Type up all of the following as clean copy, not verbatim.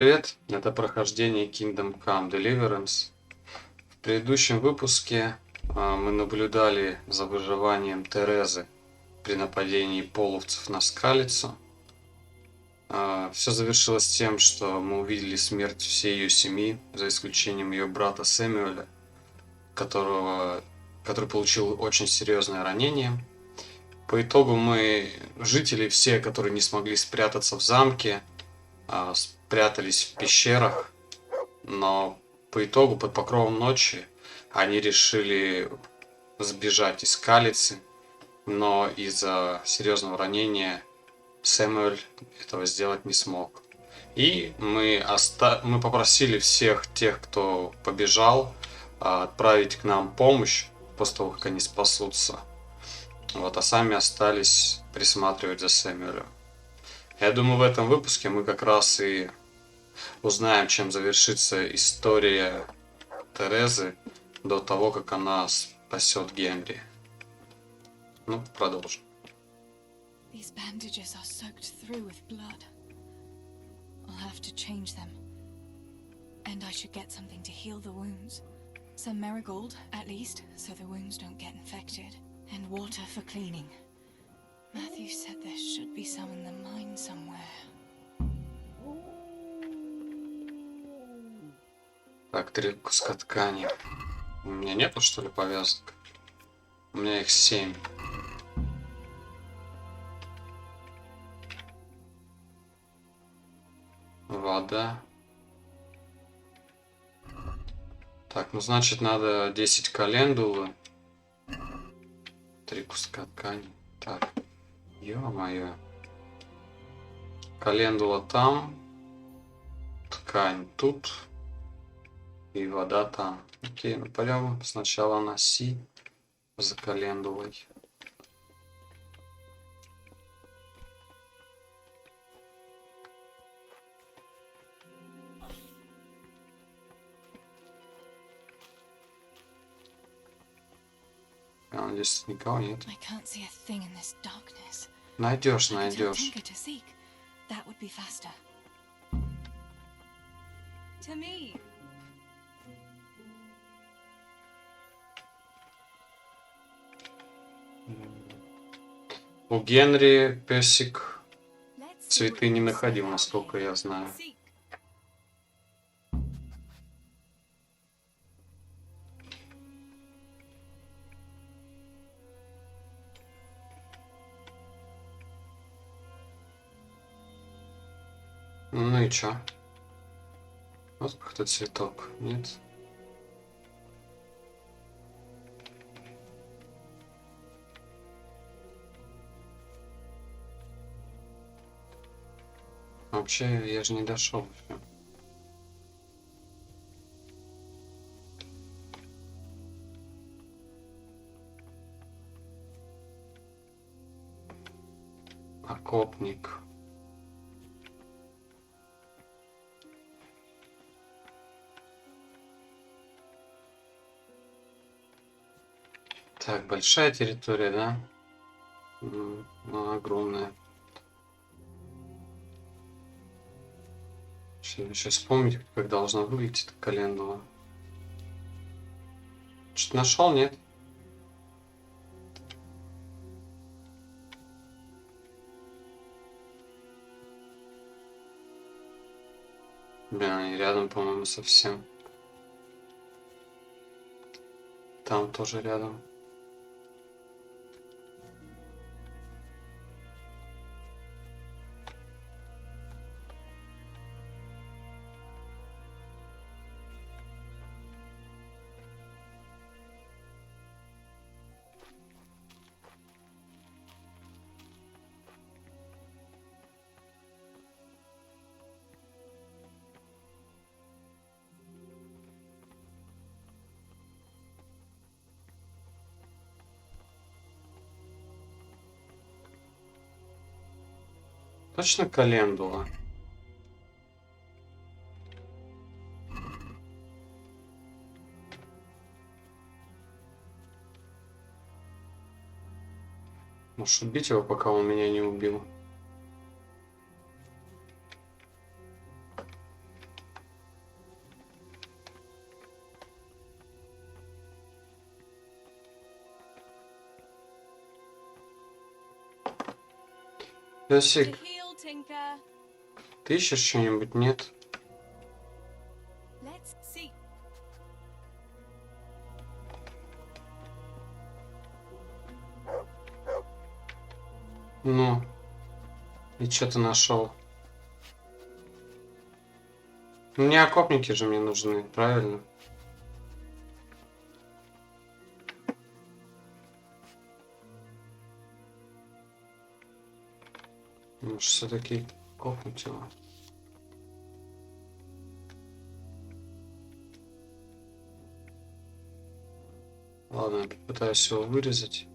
Привет, это прохождение Kingdom Come Deliverance. В предыдущем выпуске мы наблюдали за выживанием Терезы при нападении половцев на Скалицу. Все завершилось тем, что мы увидели смерть всей ее семьи, за исключением ее брата Сэмюэля, который получил очень серьезное ранение. По итогу жители все, которые не смогли спрятаться в замке, спрятались в пещерах, но по итогу под покровом ночи они решили сбежать из Скалицы, но из-за серьезного ранения Сэмюэль этого сделать не смог. И мы попросили всех тех, кто побежал, отправить к нам помощь после того, как они спасутся. Вот, а сами остались присматривать за Сэмюэлем. Я думаю, в этом выпуске мы как раз и узнаем, чем завершится история Терезы до того, как она спасет Генри. Ну, продолжим. These bandages are soaked through with blood. I'll have to change them. And I should get something to heal the wounds. Some marigold, at least, so the wounds don't get infected. And water for cleaning. Matthew said there should be some in the mine somewhere. Так, 3 куска ткани. У меня нету, что ли, повязок? У меня их 7. Вода. Так, ну значит надо 10 календулы. 3 куска ткани. Так, ё-моё. Календула там. Ткань тут. И вода там. Окей, ну пойдем сначала на Си за календулой. Здесь никого нет. Найдешь. У Генри песик цветы не находил, насколько я знаю. Ну и чё? Вот какой-то цветок, нет? Вообще, я же не дошел еще. Окопник. Так, большая территория, да? Ну, огромная. Сейчас вспомнить, как должна выглядеть эта календула. Что-то нашел, нет? Блин, они рядом, по-моему, совсем. Там тоже рядом. Точно календула? Может убить его, пока он меня не убил? Песик, heal, Tinker. ты ищешь что-нибудь? Нет. Let's see. Ну, и что ты нашел? Мне окопники же мне нужны, правильно? Может, все-таки копнуть его? Ладно, я попытаюсь его вырезать.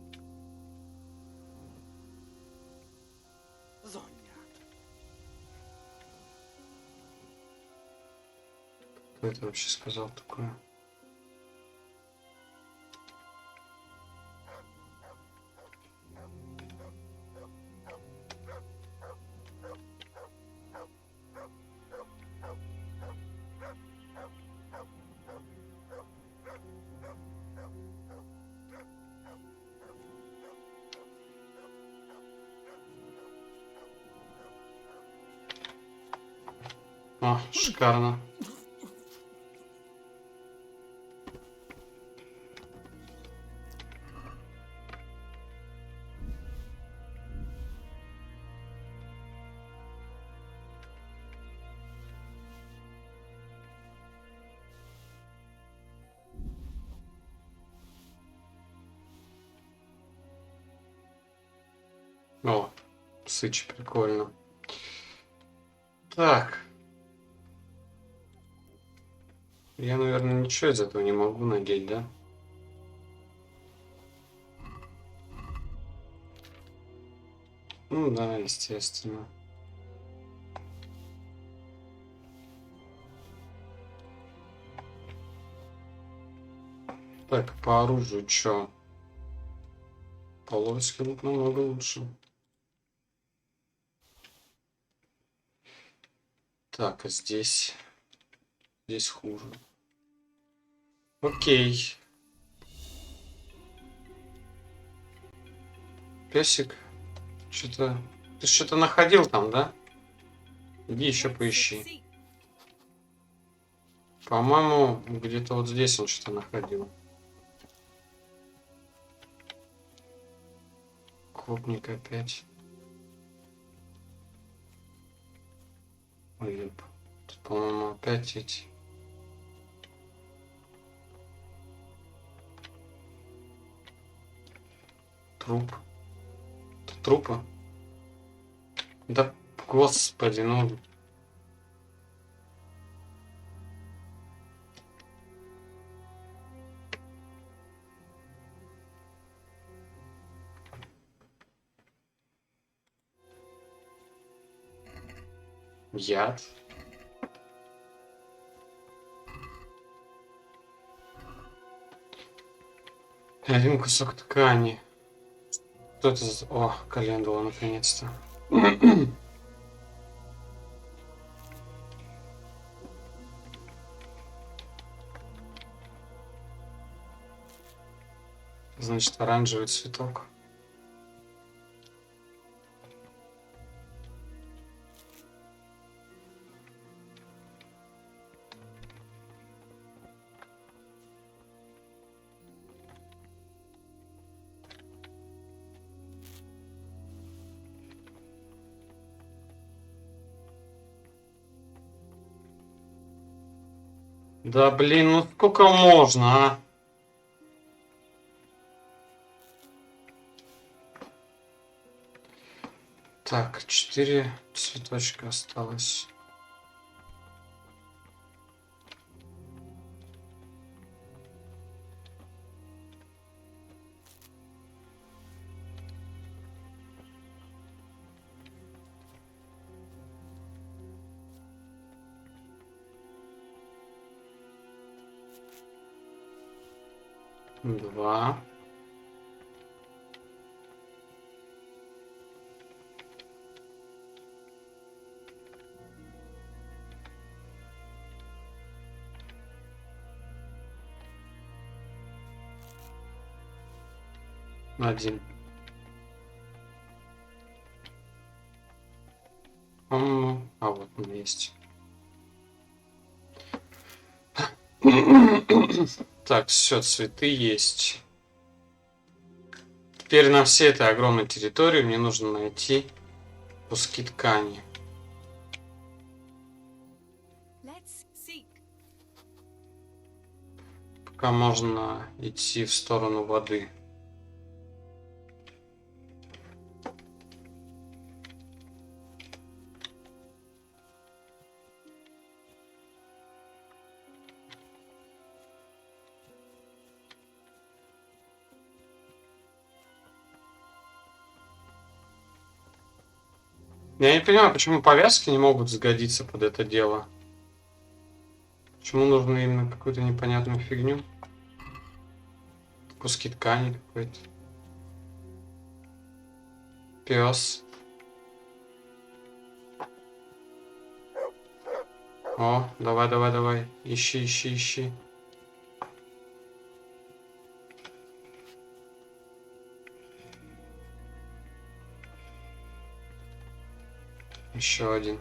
Кто это вообще сказал такое? О, шикарно. О, сыч, прикольно. Так. Я, наверное, ничего из этого не могу надеть, да? Ну да, естественно. Так, по оружию что? Половский лук намного лучше. Так, а здесь... Здесь хуже. Окей. Песик. Что-то... Ты что-то находил там, да? Иди еще поищи. По-моему, где-то вот здесь он что-то находил. Клубник опять. Ой, тут, по-моему, опять эти... Труп. Это трупы? Да, господи, ну... Яд? Один кусок ткани. Что это за... О, календула, наконец-то. Значит, оранжевый цветок. Да блин, ну сколько можно, а? Так, 4 цветочка осталось. Два. Один. есть. Так, все, цветы есть. Теперь на всей этой огромной территории мне нужно найти куски ткани. Пока можно идти в сторону воды. Я не понимаю, почему повязки не могут сгодиться под это дело. Почему нужно именно какую-то непонятную фигню? Куски ткани какой-то. Пес. О, давай, давай, давай. Ищи, ищи, ищи. Еще один.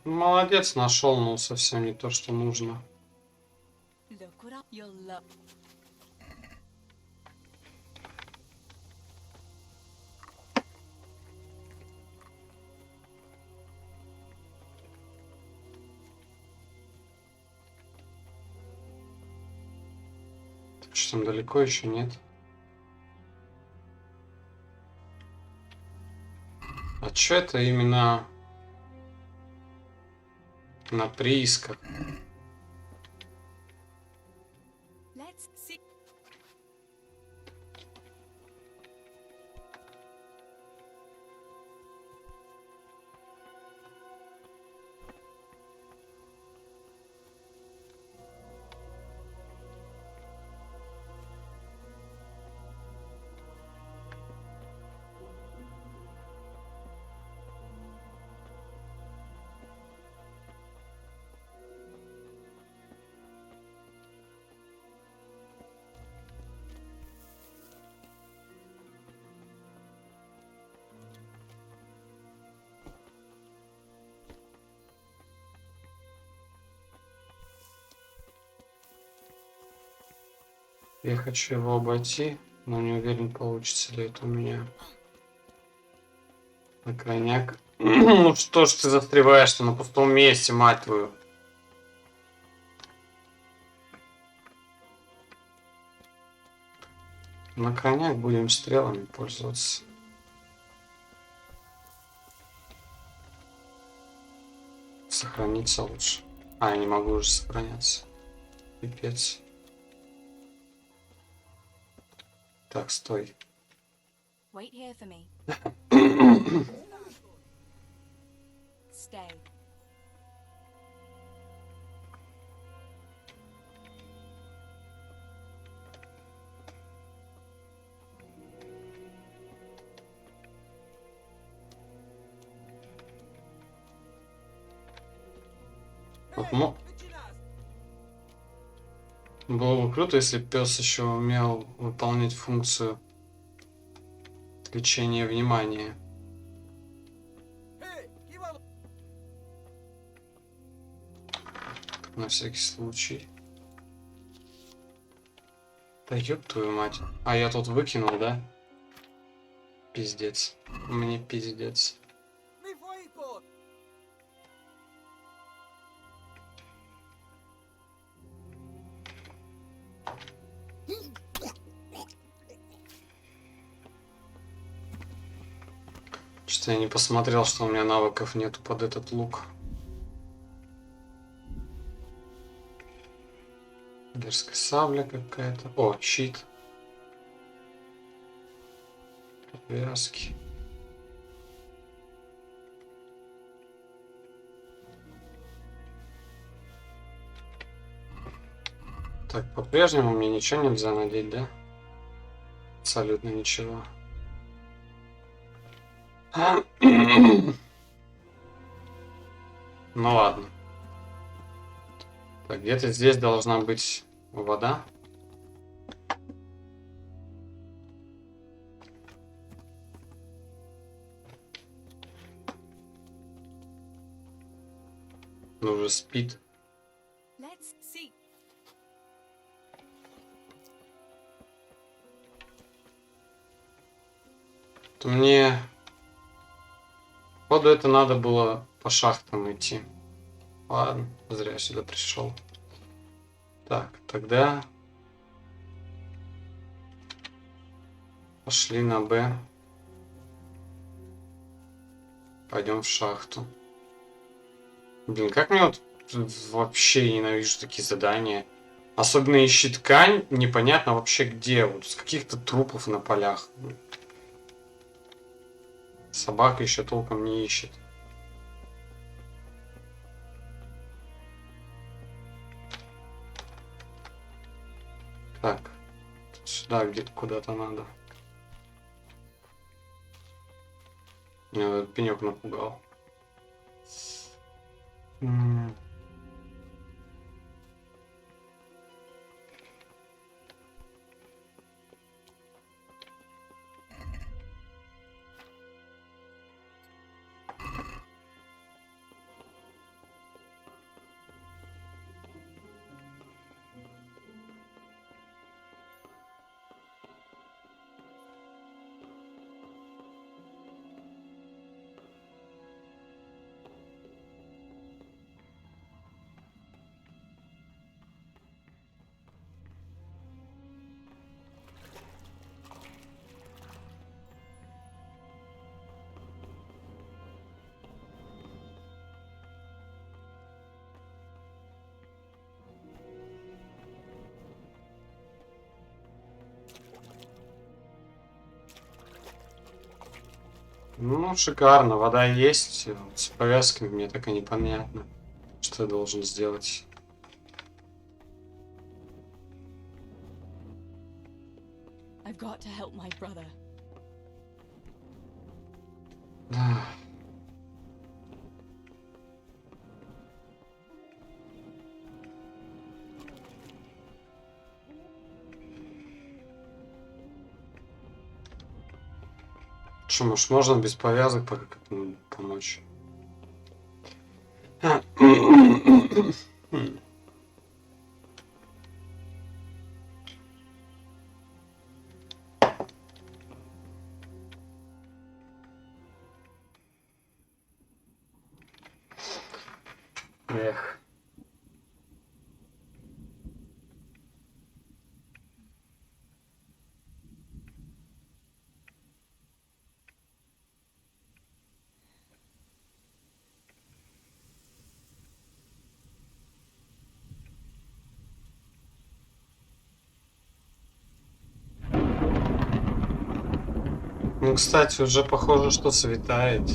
Молодец, нашел, но совсем не то, что нужно. Что там далеко еще нет? А что это именно на приисках? Я хочу его обойти, но не уверен, получится ли это у меня. На крайняк. Ну что ж ты застреваешь-то на пустом месте, мать твою. На крайняк будем стрелами пользоваться. Сохраниться лучше. А, я не могу уже сохраняться. Пипец. Так, стой. Wait here for me. Stay. Вот, было бы круто, если пес еще умел выполнять функцию отвлечения внимания. На всякий случай. Да ёб твою мать. А я тут выкинул, да? Пиздец. Мне пиздец. Что-то я не посмотрел, что у меня навыков нету под этот лук. Дерзкая сабля какая-то. О, щит. Подвязки. Так, по-прежнему мне ничего нельзя надеть, да? Абсолютно ничего. Ну ладно. Так, где-то здесь должна быть вода. Ну, уже спит. Let's see. То мне... Походу, это надо было по шахтам идти. Ладно, зря сюда пришел. Так, тогда... Пошли на Б. Пойдем в шахту. Блин, как мне вот вообще ненавижу такие задания. Особенно ищи ткань, непонятно вообще где. Вот с каких-то трупов на полях. Собака еще толком не ищет. Так, сюда где-то куда-то надо. Меня этот пенек напугал. Ну, шикарно. Вода есть. Вот с повязками мне так и непонятно, что я должен сделать. I've got to help my brother. Что, может, можно без повязок пока как-то помочь? Эх. Ну, кстати, уже похоже, что светает.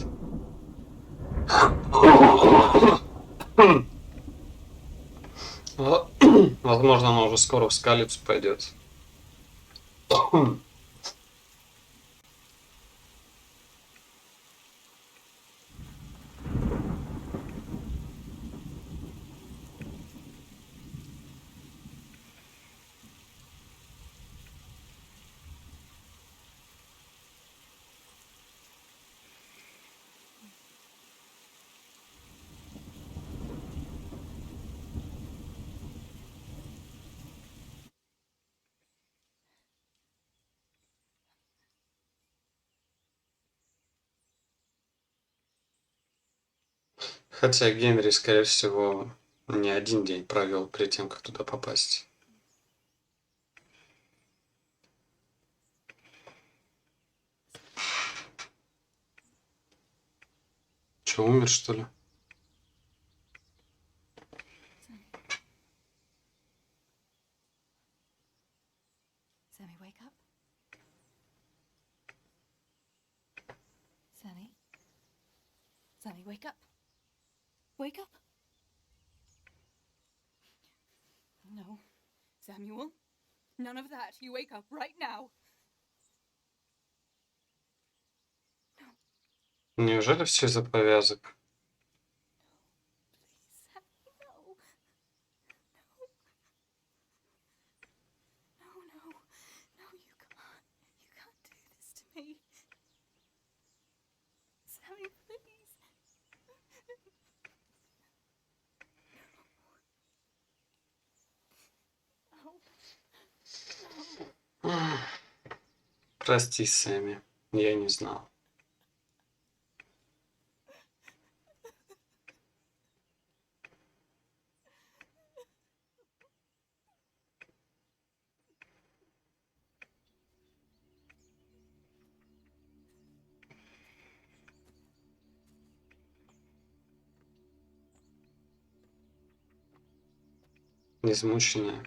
Возможно, она уже скоро в скалицу пойдет. Хотя Генри, скорее всего, не один день провел перед тем, как туда попасть. Че, умер, что ли? Sammy, wake up. Sammy. Sammy, wake up. Wake up. No. Samuel. None of that. You wake up right now. Неужели все из-за повязок? Sammy, no. Прости, Сэмми. Я не знал. Измученная.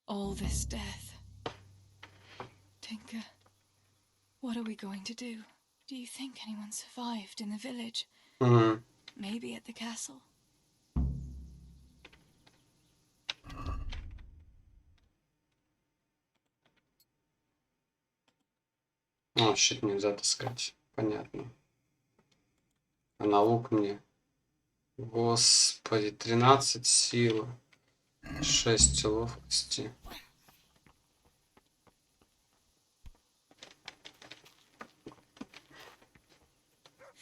All this death. Tinker, what are we going to do? Do you think anyone survived in the village? Мгм. Maybe at the castle? О, щит нельзя таскать. Понятно. А на лук мне. Господи, 13 силы. 6 ловкости.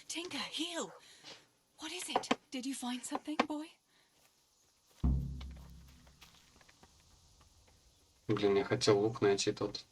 Tinker, heal! What is it? Did you find something, boy? Блин, я хотел лук найти тут.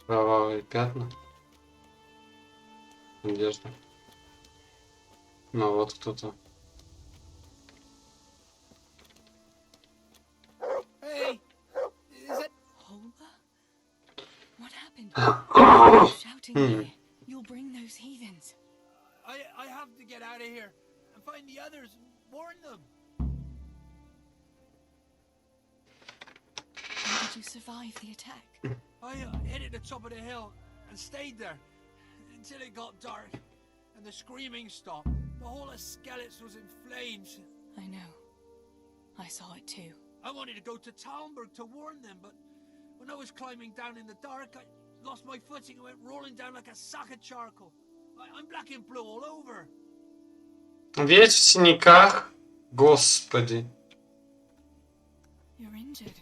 Кровавые пятна. Надежда. Ну вот кто-то. Hey, is it? Holba? What happened? Stop shouting here. You'll bring those heathens. I have to get out of here and find the others and warn them. How did you survive the attack? I hid at the top of the hill and stayed there until it got dark and the screaming stopped. The whole of Skeletons was in flames. I know. I saw it too. I wanted to go to Talmberg to warn them, but when I was climbing down in the dark, I lost my footing and went rolling down like a sack of charcoal. I'm black and blue all over. Весь в синяках. Господи. You're injured.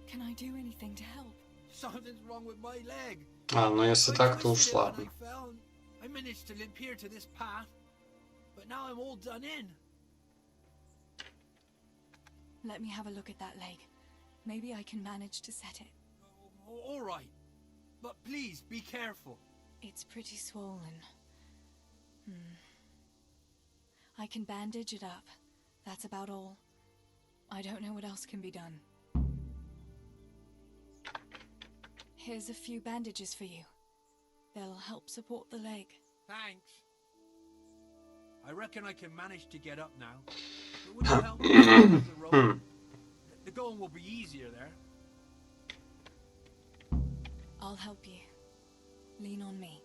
Can I do anything to help? Something's wrong with my leg. А, ну если I так, то twisted уж it when ладно. I fell, and I managed to limp here to this path, but now I'm all done in. Let me have a look at that leg. Maybe I can manage to set it. All right, but please be careful. It's pretty swollen. I can bandage it up. That's about all. I don't know what else can be done. Here's a few bandages for you. They'll help support the leg. Thanks. I reckon I can manage to get up now. But would you help me with the rope? The going will be easier there. I'll help you. Lean on me.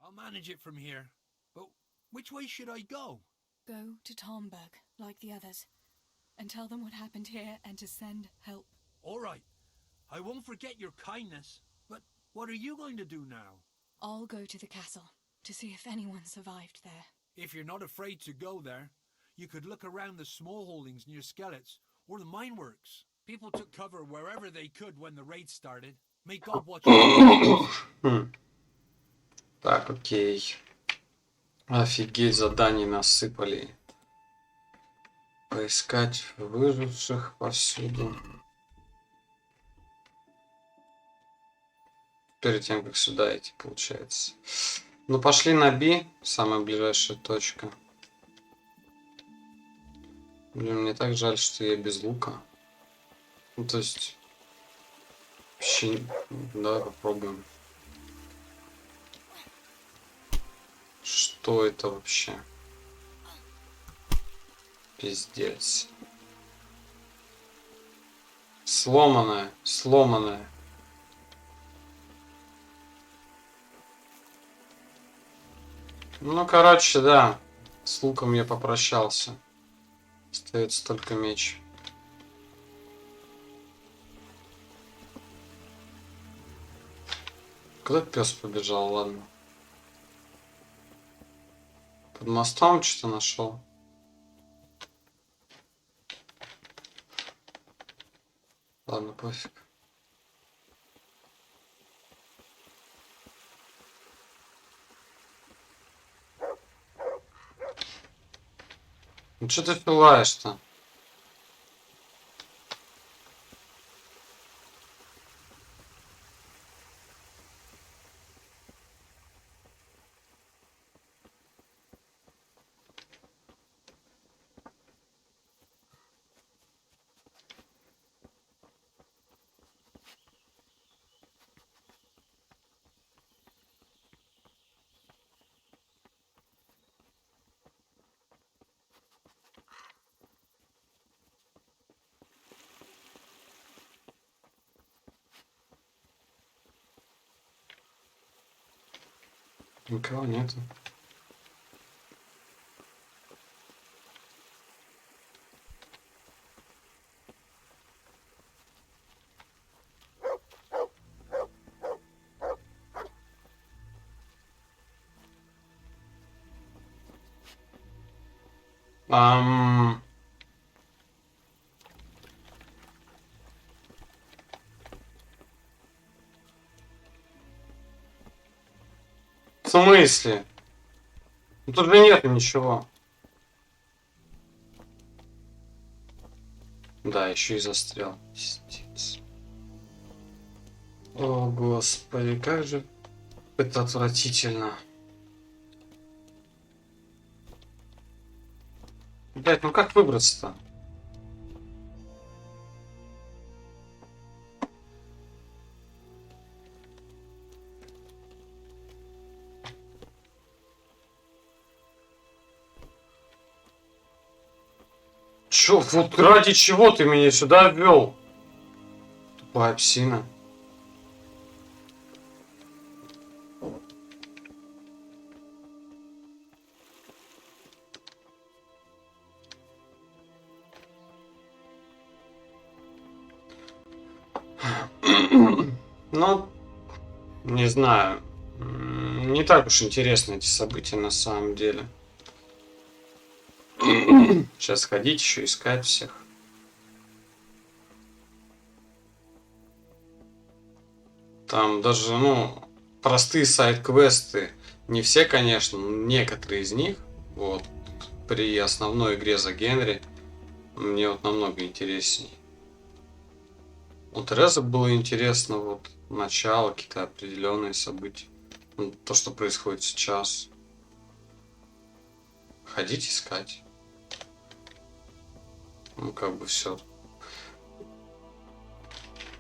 I'll manage it from here. But which way should I go? Go to Talmberg, like the others, and tell them what happened here and to send help. All right. I won't forget your kindness. But what are you going to do now? I'll go to the castle to see if anyone survived there. If you're not afraid to go there, you could look around the small holdings near Skeletons or the mine works. People took cover wherever they could when the raid started. May God watch you. Так, окей. Офигеть, заданий насыпали. Поискать выживших повсюду. Перед тем, как сюда идти, получается. Ну, пошли на B, самая ближайшая точка. Блин, мне так жаль, что я без лука. Ну, то есть... Вообще... Давай попробуем. Что это вообще? Пиздец. Сломанная, сломанная. Ну, короче, да. С луком я попрощался. Остается только меч. Куда пес побежал, ладно. Под мостом что-то нашел. Ладно, пофиг. Ну что ты пилаешь-то? Никого нету. Ам... В смысле? Ну тут же нет ничего. Да, еще и застрял. Пиздец. О, господи, как же это отвратительно. Блять, ну как выбраться-то? Чё, вот ради чего ты меня сюда ввел? Тупая псина. Ну, не знаю. Не так уж интересны эти события на самом деле. Сейчас ходить еще искать всех. Там даже, ну, простые сайт-квесты. Не все, конечно, но некоторые из них. Вот. При основной игре за Генри мне вот намного интересней. У Терезы было интересно вот начало, какие-то определенные события. Ну, то, что происходит сейчас. Ходить искать. Ну, как бы все.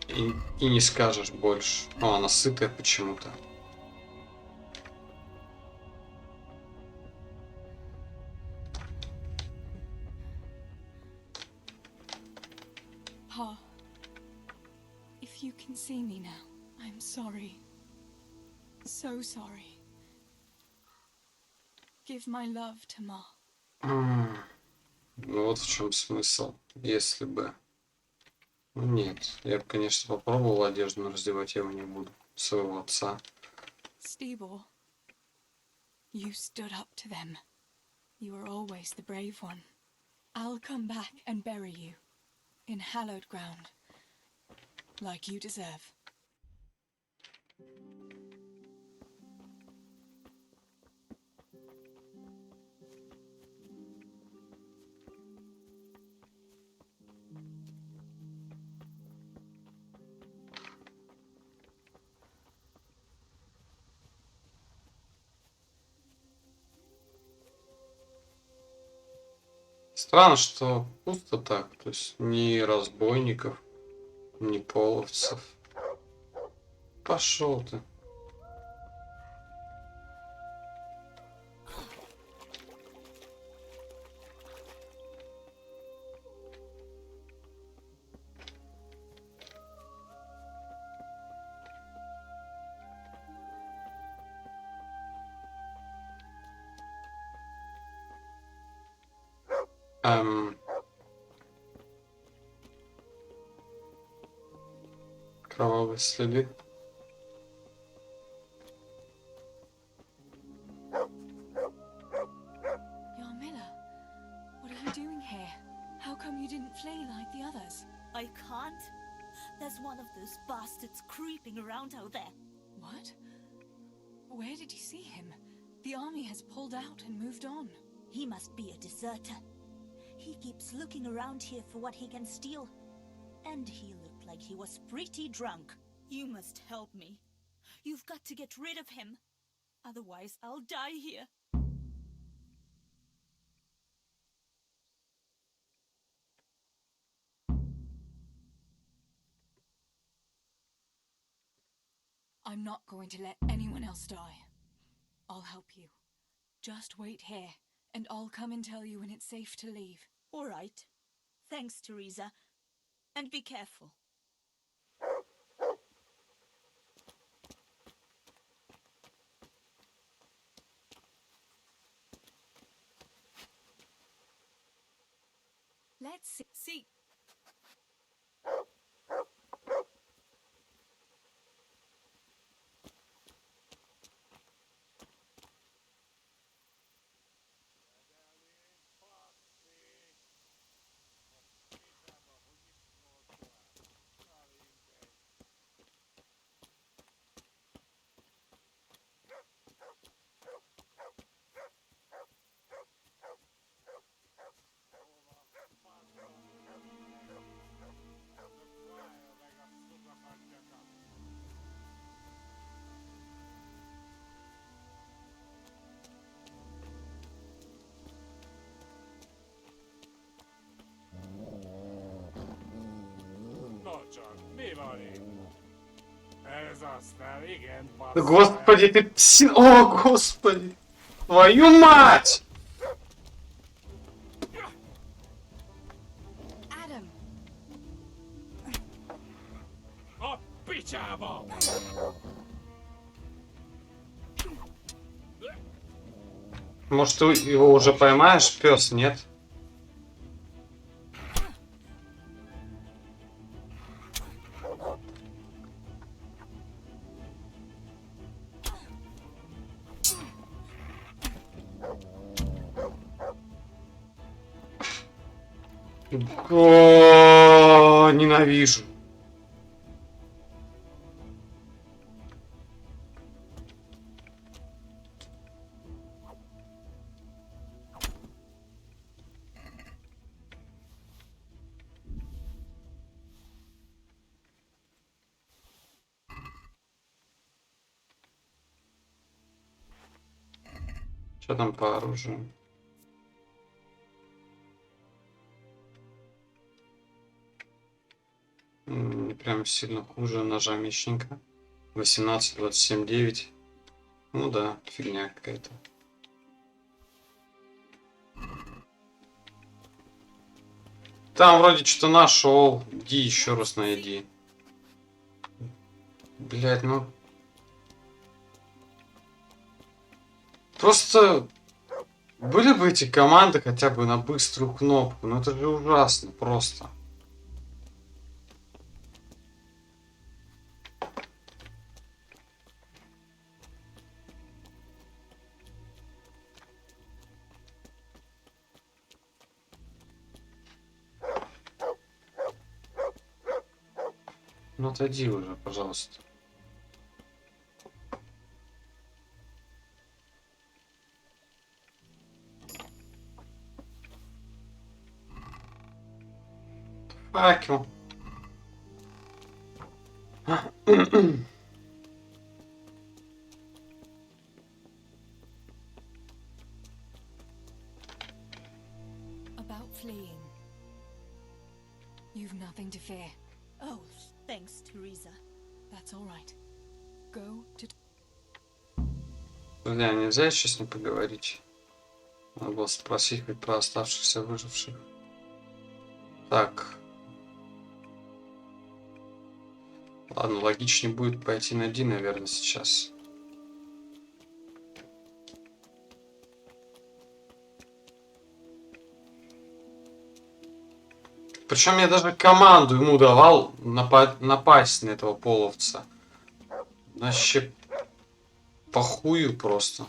И не скажешь больше. О, она сытая почему-то. Pa, if you can see me now, I'm sorry. So sorry. Give my love to Ma. Ну вот в чем смысл. Если бы... Ну нет, я бы, конечно, попробовал одежду, но раздевать я его не буду. Своего отца. Stibor, you stood up to them. You were always the brave one. I'll come back and bury you in hallowed ground, like you deserve. Странно, что пусто так. То есть ни разбойников, ни половцев. Пошел ты. Эм, Кровавые следы. Yarmila, what are you doing here? How come you didn't flee like the others? I can't. There's one of those bastards creeping around out there. What? Where did you see him? The army has pulled out and moved on. He must be a deserter. He keeps looking around here for what he can steal. And he looked like he was pretty drunk. You must help me. You've got to get rid of him. Otherwise, I'll die here. I'm not going to let anyone else die. I'll help you. Just wait here, and I'll come and tell you when it's safe to leave. All right. Thanks, Teresa. And be careful. Let's see. No csak, mi van itt? Ez aztán igen, Да basszus. господи, ты псин... О, господи! Твою мать! Adam! A picsába! Может, ты его уже поймаешь, пес, нет? О, ненавижу. Что там по оружию? Не прям сильно хуже ножа мечника. 18, 27, 9. Ну да, фигня какая-то. Там вроде что-то нашел. Иди еще раз найди. Блять, ну. Просто были бы эти команды хотя бы на быструю кнопку. Ну это же ужасно просто. Ну отойди уже, пожалуйста. Факел. About nothing to fear. Oh, thanks, Teresa. That's all right. Go to... Друзья, нельзя еще с ним поговорить? Надо было спросить хоть про оставшихся выживших. Так. Ладно, логичнее будет пойти на Ди, наверное, сейчас. Причем я даже команду ему давал напасть на этого половца. Вообще похую просто.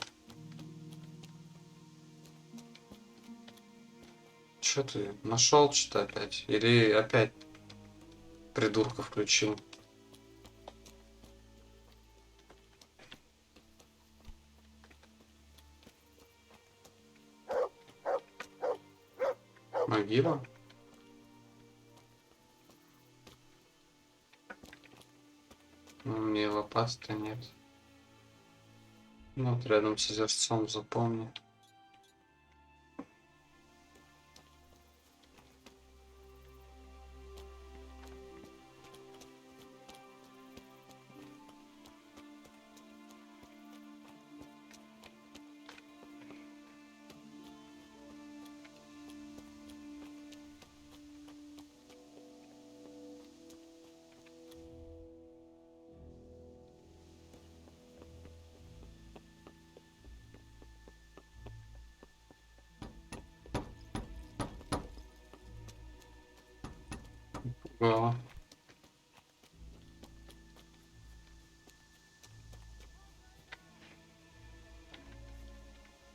Че ты, нашел что-то опять? Или опять придурка включил? Могила? Ну, мне лопаты-то нет. Ну, вот рядом с озерцом запомни. Пугало.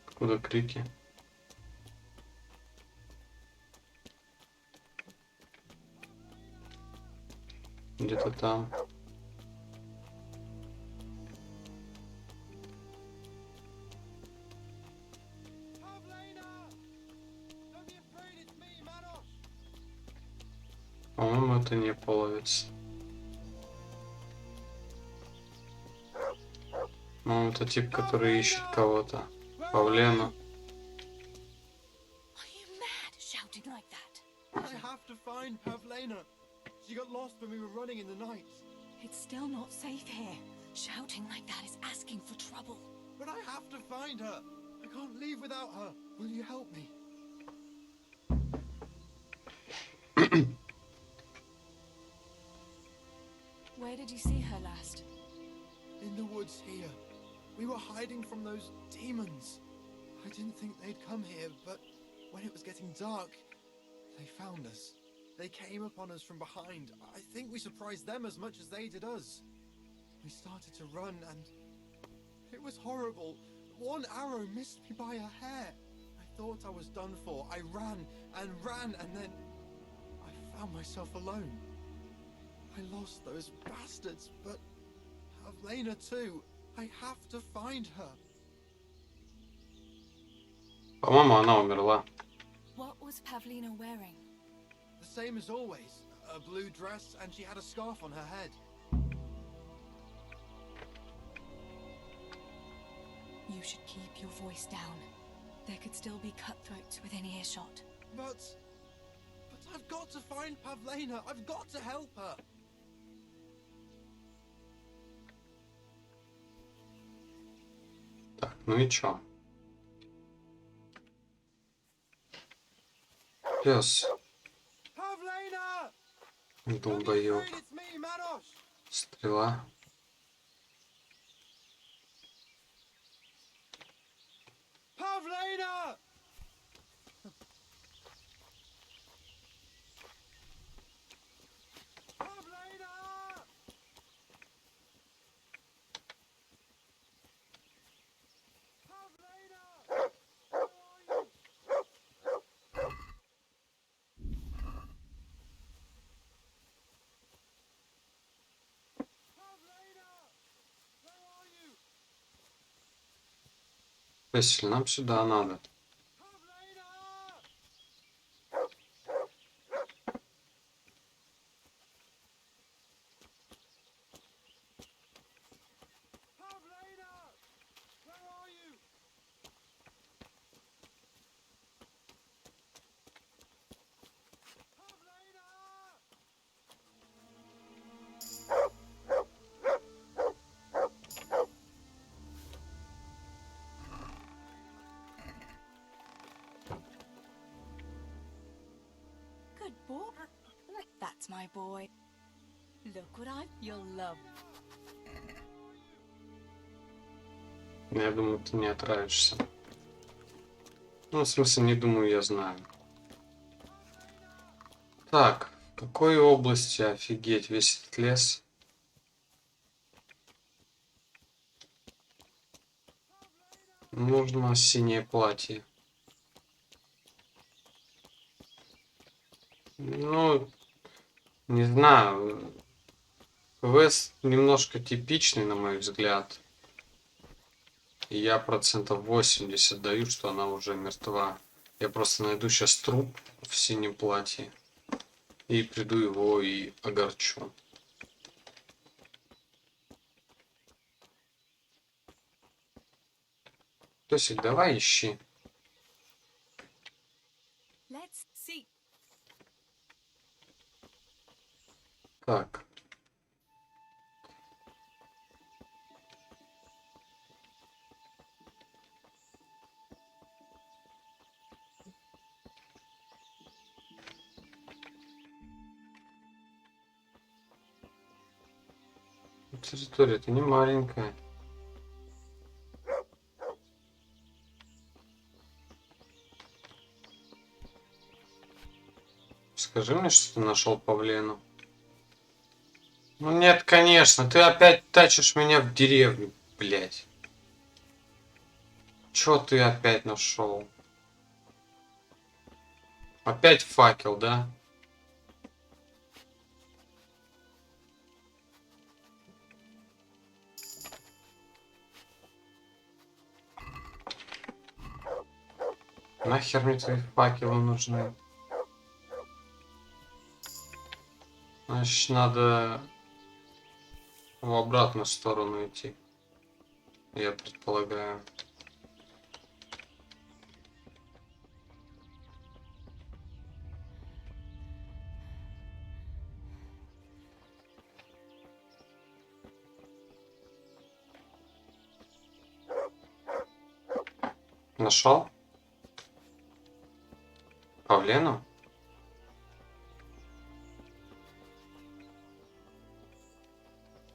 Откуда крики? Где-то там. По-моему, это не половец. Ну, это тип, который ищет кого-то. Павлена. Are you mad, shouting like that? I have to find Pavlena. She got lost when we were running in the night. It's still not safe here. Shouting like that is asking for trouble. But I have to find her. I can't leave without her. Will you help me? Where did you see her last? In the woods here. We were hiding from those demons. I didn't think they'd come here, but when it was getting dark, they found us. They came upon us from behind. I think we surprised them as much as they did us. We started to run and it was horrible. One arrow missed me by a hair. I thought I was done for. I ran and ran and then I found myself alone. I lost those bastards, but Pavlena too. I have to find her. По-моему, она умерла. What was Pavlina wearing? The same as always. A blue dress and she had a scarf on her head. You should keep your voice down. There could still be cutthroats within earshot. But I've got to find Pavlena. I've got to help her. Так, ну и чё? Пес. Pavlena! Долбоёб. It's me, Manos. Стрела. Pavlena! Pavlena! Pavlena! Where are you? Pavlena! Where are you? Если нам сюда надо. Pavlena! Pavlena! Where are you? Pavlena! boy? That's my boy. Look what you'll love. Я думаю, ты не отравишься. Ну, в смысле, не думаю, я знаю. Так, в какой области офигеть весь этот лес? Нужно синее платье. Ну, не знаю. Квест немножко типичный, на мой взгляд. И я процентов 80 даю, что она уже мертва. Я просто найду сейчас труп в синем платье. И приду его и огорчу. Тосик, давай ищи. Let's see. Так. Территория-то не маленькая. Скажи мне, что ты нашел павлину. Ну нет, конечно, ты опять тащишь меня в деревню, блядь. Чё ты опять нашел? Опять факел, да? Нахер мне твои факелы нужны? Значит, надо в обратную сторону идти. Я предполагаю. Нашел? Павлину?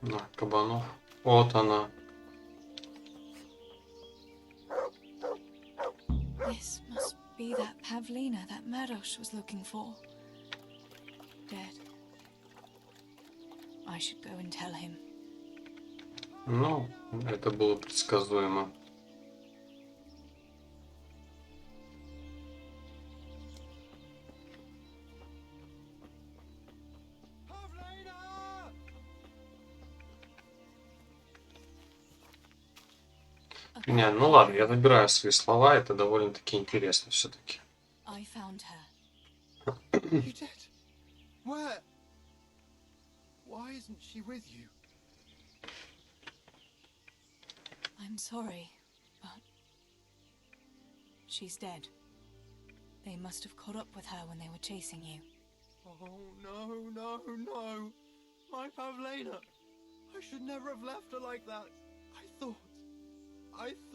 На, кабанов. Вот она. This must be that pavlina that Madosh was looking for. Dead. I should go and tell him. Ну, это было предсказуемо. Не, ну ладно, я выбираю свои слова, это довольно-таки интересно все-таки. I found her. You did? Where? Why isn't she with you? I'm sorry, but she's dead. They must have caught up with her when they were chasing you. Oh, no, no, no. My Pavlena. I should never have left her like that. I thought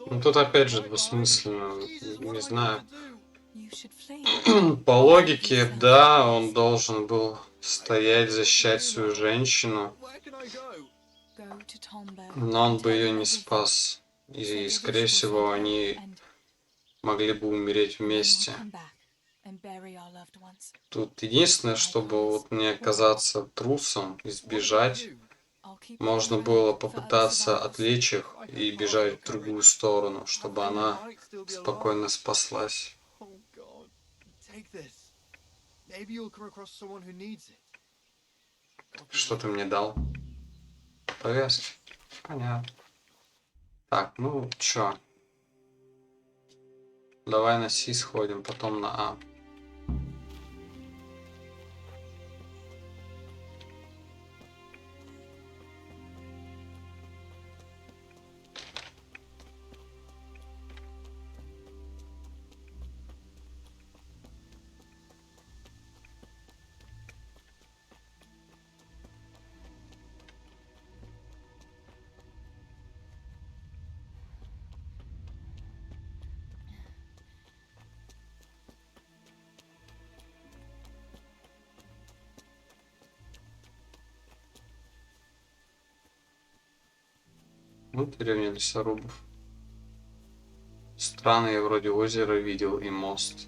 Ну тут опять же right двусмысленно, behind. Jesus, what не am I знаю. going to do? You should flee. По логике, да, он должен был стоять, защищать свою женщину, Where can I go? Go to Tombo но он and бы tell ее him не everything. спас. So И, the скорее wish will всего, fade они out, and могли бы умереть then we'll вместе. come back and bury our loved ones. Тут единственное, чтобы вот не оказаться трусом и What about сбежать, you? I'll keep можно looking было around for other попытаться survivors. отвлечь их и бежать в другую сторону, чтобы Pavlena она might still be alive. спокойно спаслась. Oh God, take this. Maybe you'll come across someone who needs it. Что ты мне дал? Повязки. Понятно. Так, ну чё? Давай на Си сходим, потом на А. Вот деревня лесорубов. Странно, я вроде озеро видел и мост.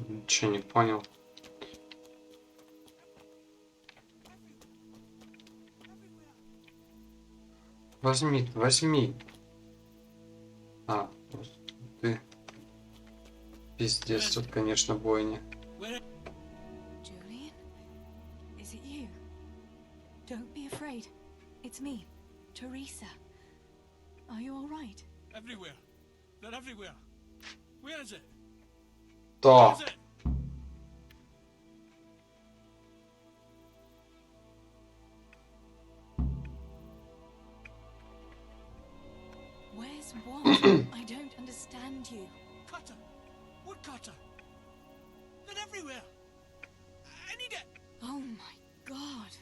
Ничего не понял. Возьми, возьми. А, вот ты. Пиздец, тут, конечно, бойня. Julian? Is it you? Don't be afraid. It's me, Teresa. Are you all right? Everywhere. They're everywhere. Where is it? То. Where is it? Where's what? I don't understand you. Cutter. Woodcutter. They're everywhere. I need it. Oh my god.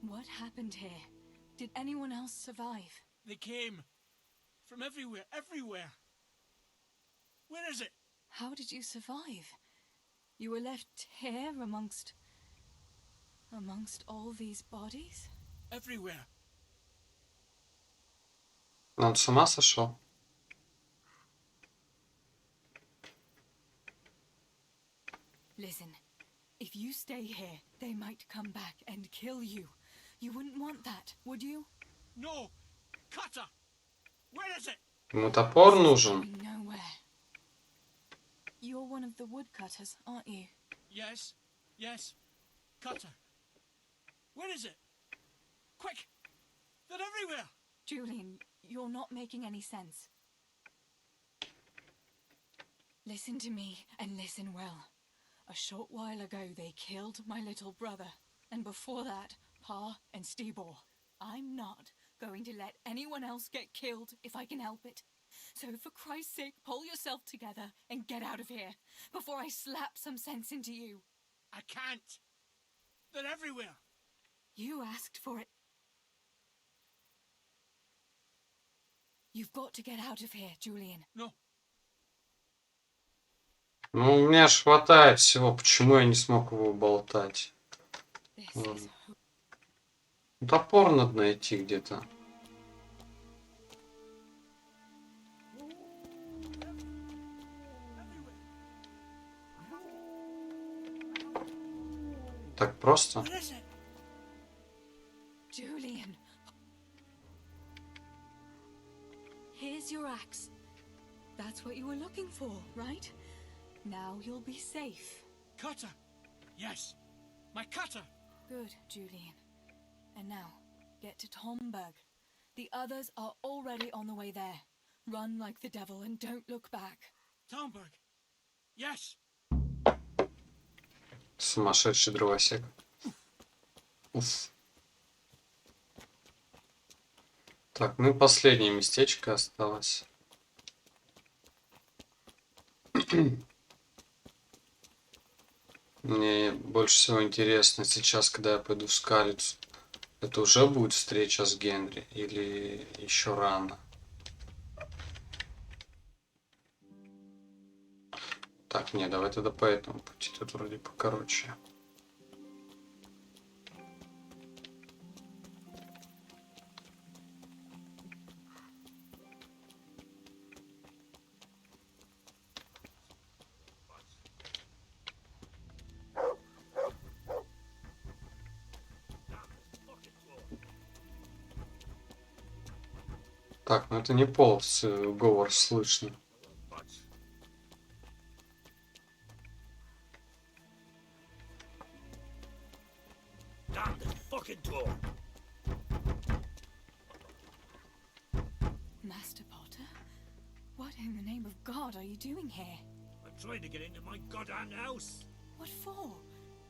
What happened here? Did anyone else survive? They came. From everywhere. Everywhere. Where is it? How did you survive? You were left here amongst all these bodies? Everywhere. Он с ума сошел? Listen, if you stay here, they might come back and kill you. You wouldn't want that, would you? No. Cutter. Where is it? Ему топор нужен. Going nowhere. You're one of the woodcutters, aren't you? Yes. Yes. Cutter. Where is it? Quick. They're everywhere. Julian, you're not making any sense. Listen to me and listen well. A short while ago they killed my little brother, and before that, Pa and Stebor. I'm not going to let anyone else get killed if I can help it. So for Christ's sake, pull yourself together and get out of here before I slap some sense into you. I can't. They're everywhere. You asked for it. You've got to get out of here, Julian. No. Ну, у меня ж хватает всего. Почему я не смог его болтать? This Ладно. is Топор надо найти где-то. Так просто? Where is it? Julian. Here's your axe. That's what you were looking for, right? Now you'll be safe. Cutter. Yes. My cutter. Good, Julian. And now, get to Tomberg. The others are already on the way there. Run like the devil and don't look back. Tomberg. Yes. Сумасшедший дровосек. Уф. Так, ну и последнее местечко осталось. Мне больше всего интересно сейчас, когда я пойду в Скалицу. Это уже будет встреча с Генри или еще рано? Так, не, давай тогда по этому пути. Тут вроде покороче. Так, ну это не полз, говор слышно. damned fucking door. Master Potter? What in the name of God are you doing here? I'm trying to get into my goddamn house. What for?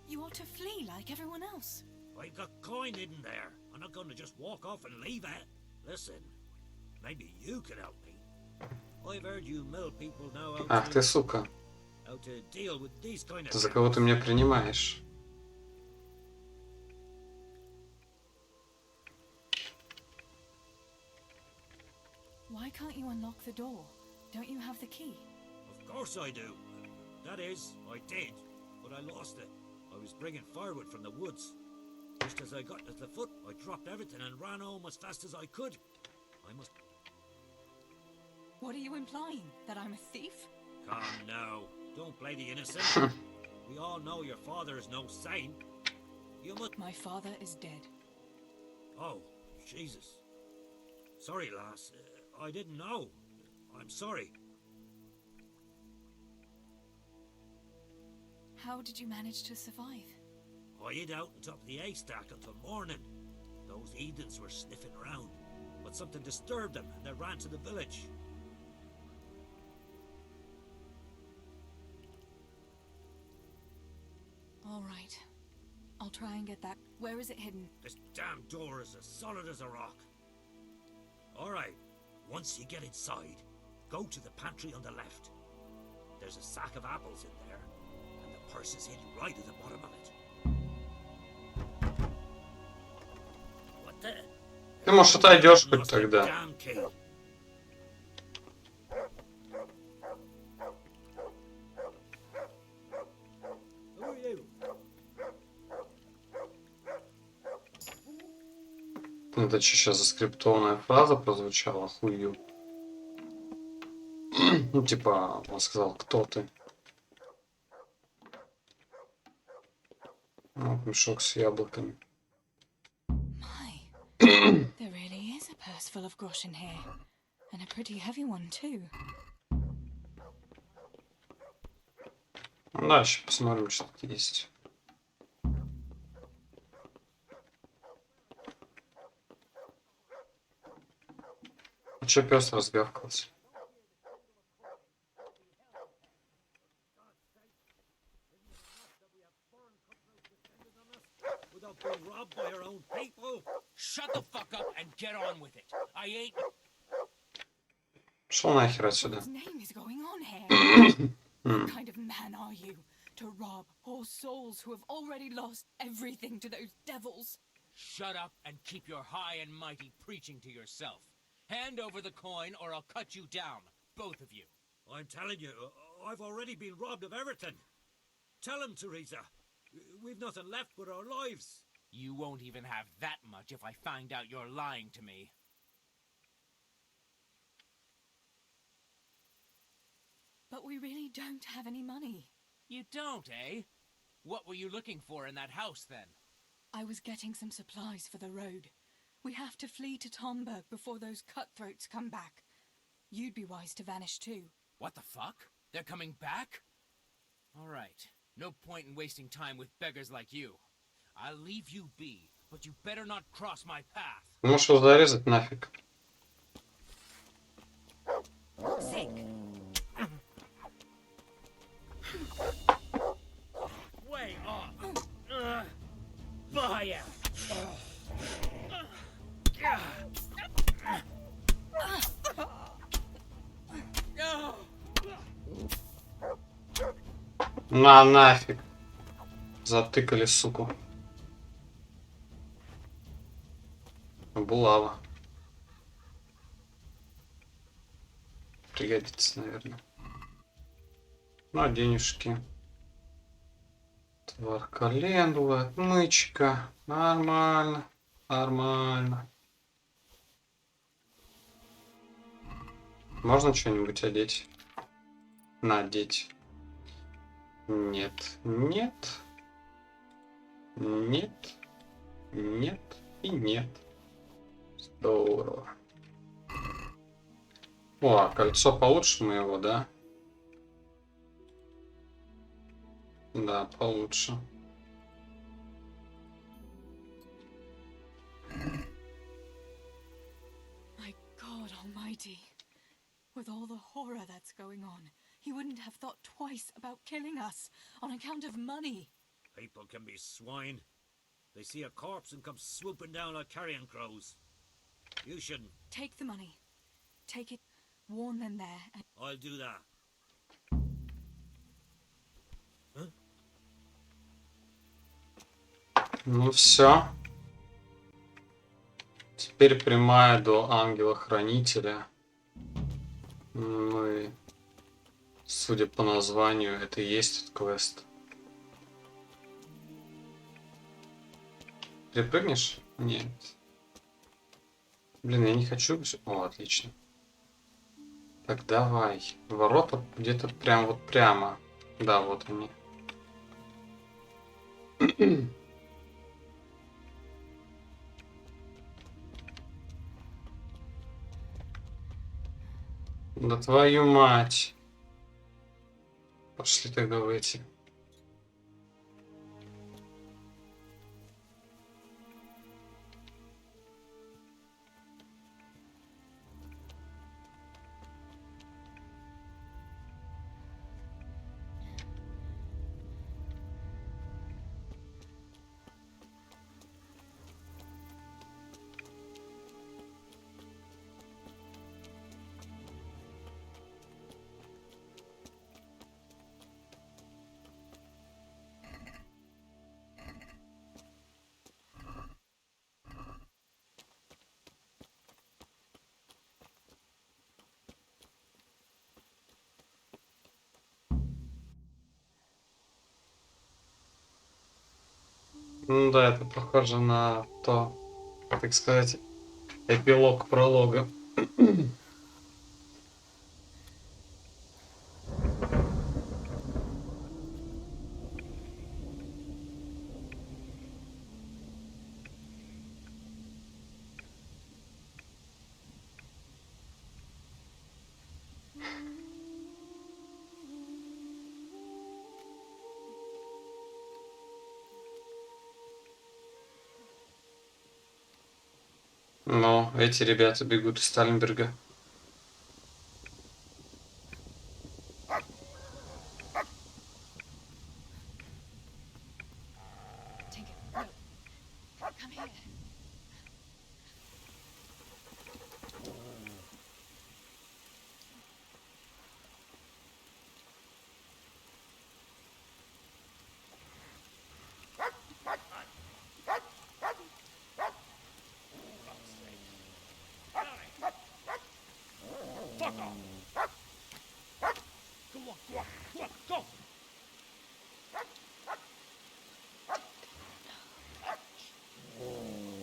You ought to flee like everyone else. I've got coin hidden there. I'm not going to just walk off and leave it. Listen, maybe you can help me. I've heard you mill people know Ах ты, сука. how to deal with these kind of За кого ты меня принимаешь? Why can't you unlock the door? Don't you have the key? Of course I do. That is, I did, but I lost it. I was bringing firewood from the woods. Just as I got to the foot, I dropped everything and ran home as fast as I could. I must... What are you implying? That I'm a thief? Come now. Don't play the innocent. We all know your father is no saint. You must... My father is dead. Oh, Jesus. Sorry, lass. I didn't know. I'm sorry. How did you manage to survive? I hid out on top of the haystack until morning. Those heathens were sniffing around, but something disturbed them and they ran to the village. All right. I'll try and get that. Where is it hidden? This damn door is as solid as a rock. All right, once you get inside, go to the pantry on the left. There's a sack of apples in there, and the purse is hidden right at the bottom of it. What the? Ты, может, отойдешь хоть Lost the тогда? damn key. Who are you? Это что, сейчас заскриптованная фраза прозвучала? Хую. Ну, типа, он сказал, кто ты? Вот мешок с яблоками. My. There really is a purse full of groschen here. And a pretty heavy one, too. Ну, дальше посмотрим, что тут есть. А чё пес разгавкался? Without being robbed by our own people? Shut the fuck up and get on with it. I ain't. Шел нахер отсюда. What name is going on here? What kind of man are you? To rob poor souls who have already lost everything to those devils? Shut up and keep your high and mighty preaching to yourself. Hand over the coin or I'll cut you down, both of you. I'm telling you, I've already been robbed of everything. Tell him, Teresa. We've nothing left but our lives. You won't even have that much if I find out you're lying to me. But we really don't have any money. You don't, eh? What were you looking for in that house, then? I was getting some supplies for the road. We have to flee to Tomberg before those cutthroats come back. You'd be wise to vanish too. What the fuck? They're coming back? All right. No point in wasting time with beggars like you. I'll leave you be, but you better not cross my path. Можешь его зарезать нафиг. Sick. Way off. Fire. На нафиг. Затыкали, суку. Булава. Пригодится, наверное. Ну, а денежки. Твар календула, отмычка. Нормально. Нормально. Можно что-нибудь одеть? Надеть. Нет. Нет. Нет. Нет. И нет. Здорово. О, а кольцо получше моего, да? Да, получше. With all the horror that's going on, he wouldn't have thought twice about killing us on account of money. People can be swine. They see a corpse and come swooping down like carrion crows. You shouldn't. Take the money. Take it, warn them there, and I'll do that. Ну все. Теперь прямая до ангела-хранителя. Ну и, судя по названию, это и есть этот квест. Перепрыгнешь? Нет. Блин, я не хочу... О, отлично. Так, давай. Ворота где-то прям вот прямо. Да, вот они. Да твою мать. Пошли тогда в эти. Ну да, это похоже на то, так сказать, эпилог пролога. Но эти ребята бегут из Сталинберга. Tinker, no. Come here. Fuck off! Go on, go on, go on, go!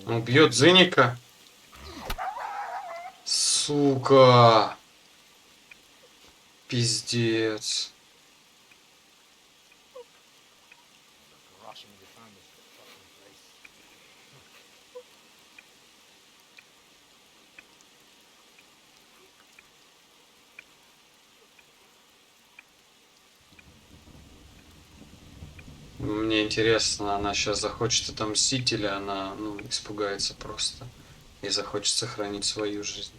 Он бьет Зыника. Сука. Пиздец. Мне интересно, она сейчас захочет отомстить или она, ну, испугается просто и захочет сохранить свою жизнь.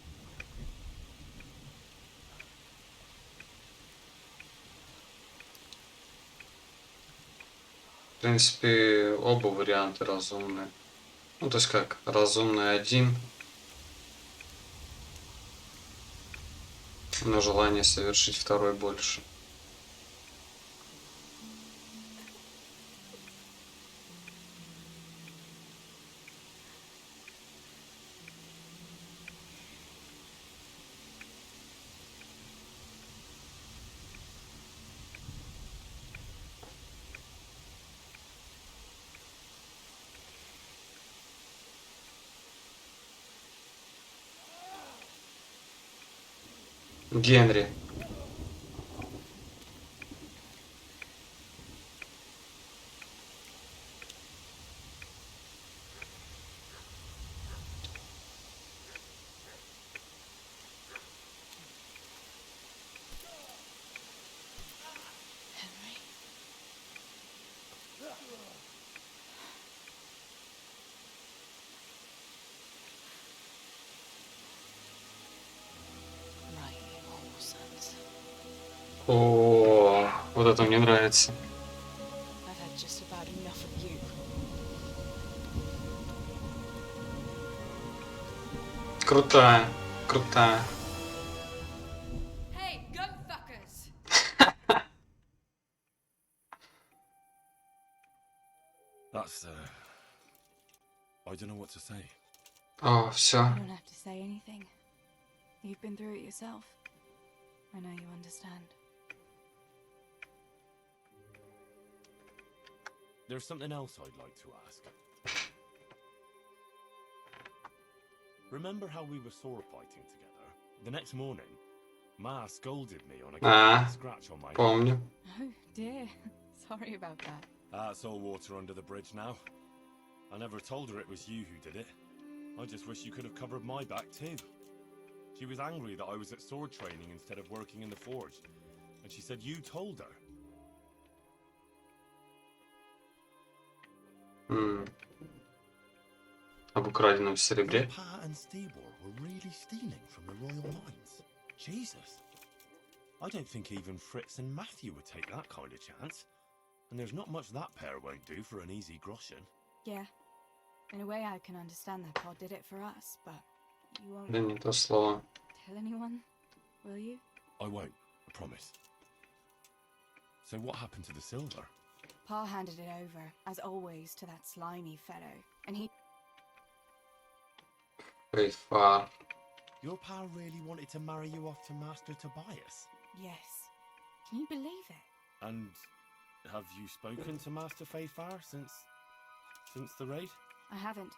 В принципе, оба варианта разумные. Ну, то есть как, разумный один, но желание совершить второй больше. Генри. Henry? Right, all right. О, вот это мне нравится. I've had just about enough of you. Крутая, крутая. Hey, gun fuckers! That's, I don't know what to say. О, все. You don't have to say anything. You've been through it yourself. I know you understand. There's something else I'd like to ask. Remember how we were sword fighting together? The next morning, Ma scolded me on account of a scratch on my hand. Помню. Oh dear. Sorry about that. That's all water under the bridge now. I never told her it was you who did it. I just wish you could have covered my back too. She was angry that I was at sword training instead of working in the forge. And she said you told her. Об украденном Your серебре. Pa and Stebor were really stealing from the royal mines. Jesus. I don't think even Fritz and Matthew would take that kind of chance. And there's not much that pair won't do for an easy groschen. Yeah. In a way, I can understand that Pa did it for us, but you won't Да не то слово. tell anyone, will you? I won't, I promise. So what happened to the silver? Pa handed it over, as always, to that slimy fellow, and he... Фейфар. Your Pa really wanted to marry you off to Master Tobias. Yes. Can you believe it? And have you spoken to Master Fayfar since the raid? I haven't.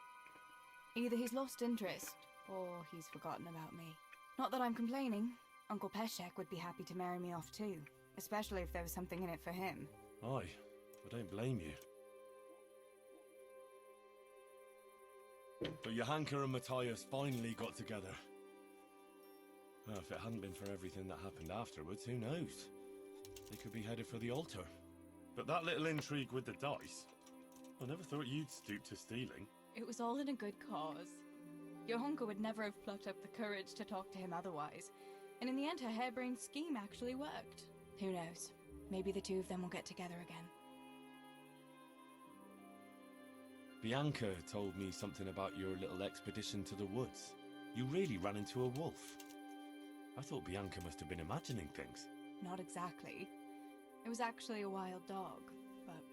Either he's lost interest, or he's forgotten about me. Not that I'm complaining. Uncle Peshek would be happy to marry me off too, especially if there was something in it for him. Aye, I don't blame you. But Johanka and Matthias finally got together. Well, if it hadn't been for everything that happened afterwards, who knows? They could be headed for the altar. But that little intrigue with the dice, I never thought you'd stoop to stealing. It was all in a good cause. Johanka would never have plucked up the courage to talk to him otherwise, and in the end her harebrained scheme actually worked. Who knows? Maybe the two of them will get together again. Bianca told me something about your little expedition to the woods. You really ran into a wolf. I thought Bianca must have been imagining things. Not exactly. It was actually a wild dog, but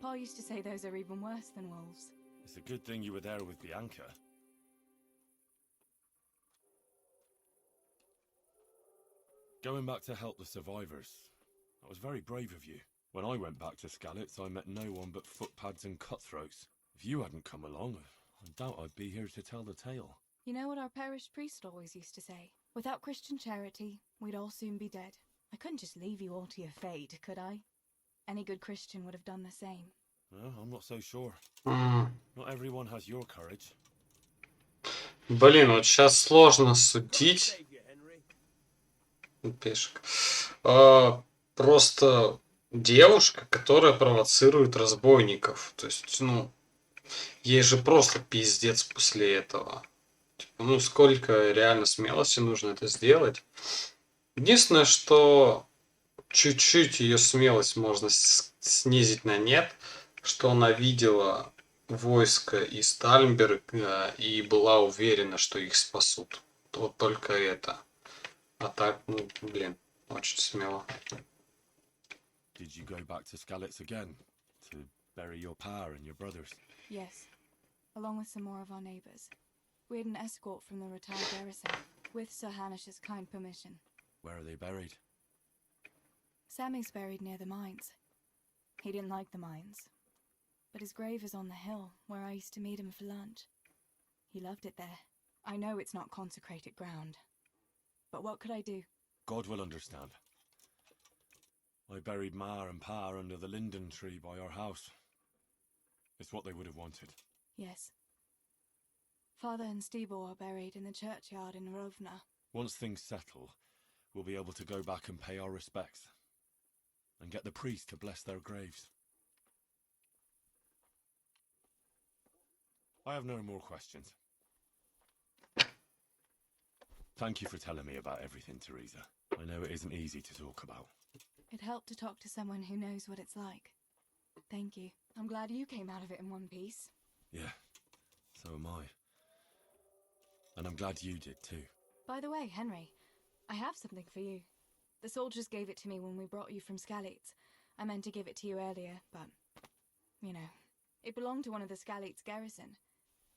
Pa used to say those are even worse than wolves. It's a good thing you were there with Bianca. Going back to help the survivors. That was very brave of you. When I went back to Skalitz, I met no one but footpads and cutthroats. If you hadn't come along, I doubt I'd be here to tell the tale. You know what our parish priest always used to say? Without Christian charity, we'd all soon be dead. I couldn't just leave you all to your fate, could I? Any good Christian would have done the same. Well, I'm not so sure. М. Not everyone has your courage. Блин, вот сейчас сложно судить. Пешек. Просто девушка, которая провоцирует разбойников. То есть, ну, ей же просто пиздец после этого. Типа, ну, сколько реально смелости нужно это сделать. Единственное, что чуть-чуть ее смелость можно снизить на нет, что она видела войско из Тальмберга и была уверена, что их спасут. Вот только это. А так, ну, блин, очень смело. Did you go back to Skalitz again? To bury your pa and your brothers? Yes, along with some more of our neighbours. We had an escort from the retired garrison, with Sir Hanish's kind permission. Where are they buried? Sammy's buried near the mines. He didn't like the mines, but his grave is on the hill where I used to meet him for lunch. He loved it there. I know it's not consecrated ground, but what could I do? God will understand. I buried Ma and Pa under the linden tree by our house. It's what they would have wanted. Yes. Father and Stebor are buried in the churchyard in Rovna. Once things settle, we'll be able to go back and pay our respects. And get the priest to bless their graves. I have no more questions. Thank you for telling me about everything, Teresa. I know it isn't easy to talk about. It helped to talk to someone who knows what it's like. Thank you. I'm glad you came out of it in one piece. Yeah, so am I. And I'm glad you did too. By the way, Henry, I have something for you. The soldiers gave it to me when we brought you from Skalitz. I meant to give it to you earlier, but, you know, it belonged to one of the Skalitz garrison.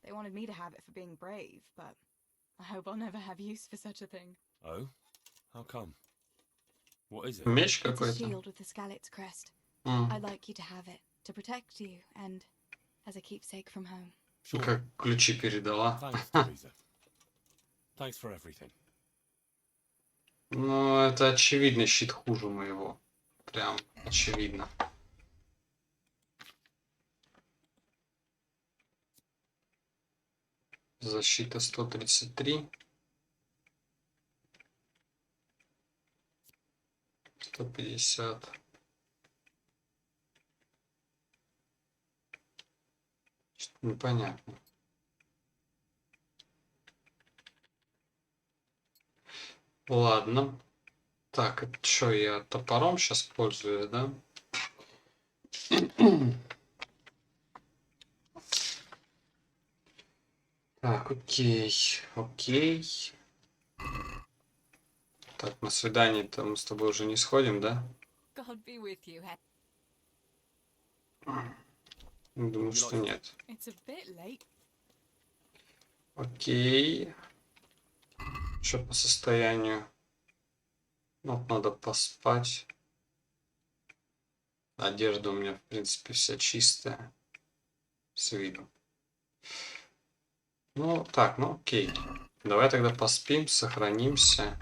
They wanted me to have it for being brave, but I hope I'll never have use for such a thing. Oh? How come? What is it? Меч It's a какой-то. shield with the Skalitz crest. М, I'd like you to have it, to protect you, and as a keepsake from home. Sure. Как ключи передала. Thanks, Teresa. Thanks for everything. Ну, это очевидно, щит хуже моего. Прям очевидно. Защита 133. 150. Что-то непонятно. Ладно. Так, это что, я топором сейчас пользуюсь, да? Так, окей, окей. Так, на свидание-то мы с тобой уже не сходим, да? God be with you, Думаю, что нет. It's a bit late. Окей. Что по состоянию? Ну, надо поспать. Одежда у меня, в принципе, вся чистая. С виду. Ну, так, ну окей. Давай тогда поспим, сохранимся.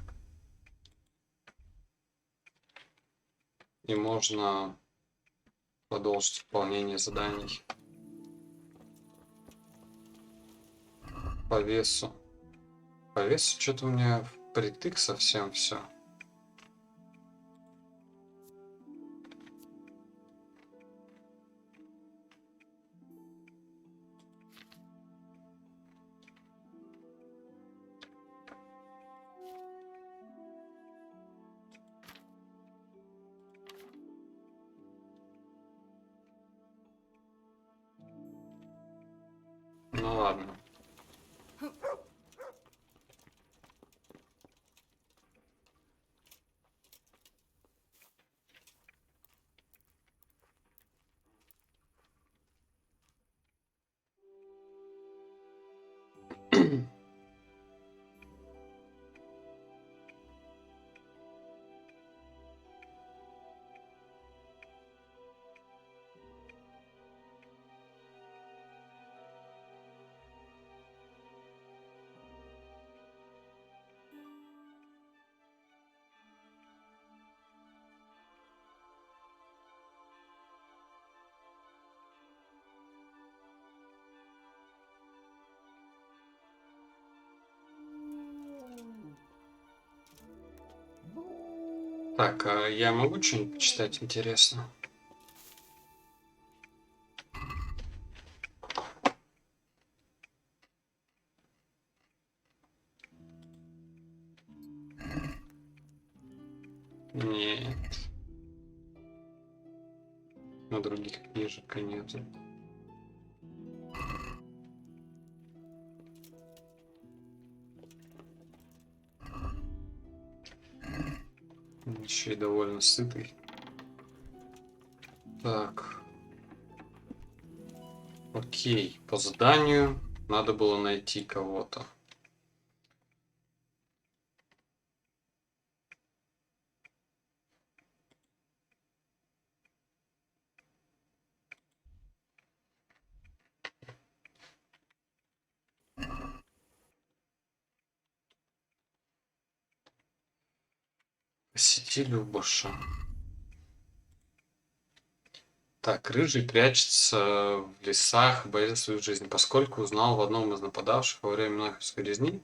И можно продолжить выполнение заданий. По весу. По весу что-то у меня впритык совсем все. Ну ладно. Так, а я могу что-нибудь почитать интересно? Нет. На других книжек нету. Еще и довольно сытый. Так. Окей. По заданию надо было найти кого-то. Посети Любаша. Так, Рыжий прячется в лесах, боясь за свою жизнь, поскольку узнал в одном из нападавших во время Наховской резни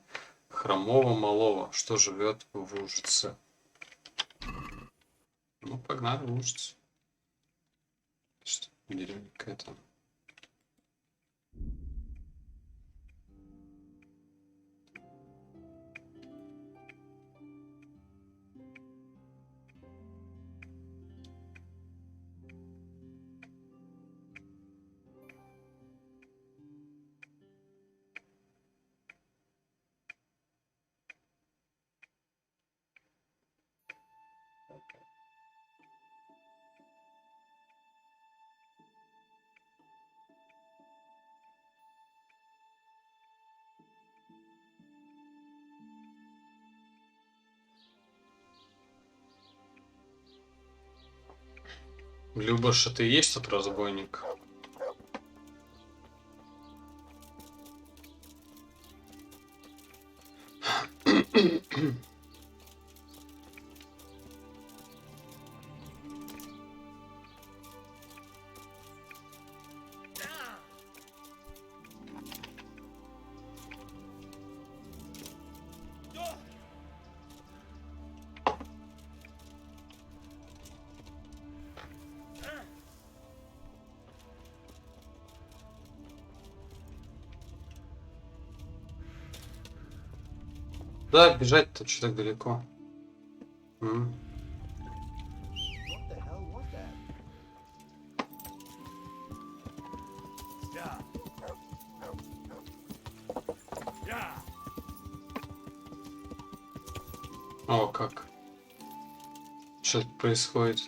хромого малого, что живет в Ужице. Ну, погнали в Ужицу. Что, деревня какая-то. Любаш, а ты и есть тот разбойник? Да, бежать-то что так далеко? М. What the hell was that? Yeah. Yeah. О, как. Что происходит?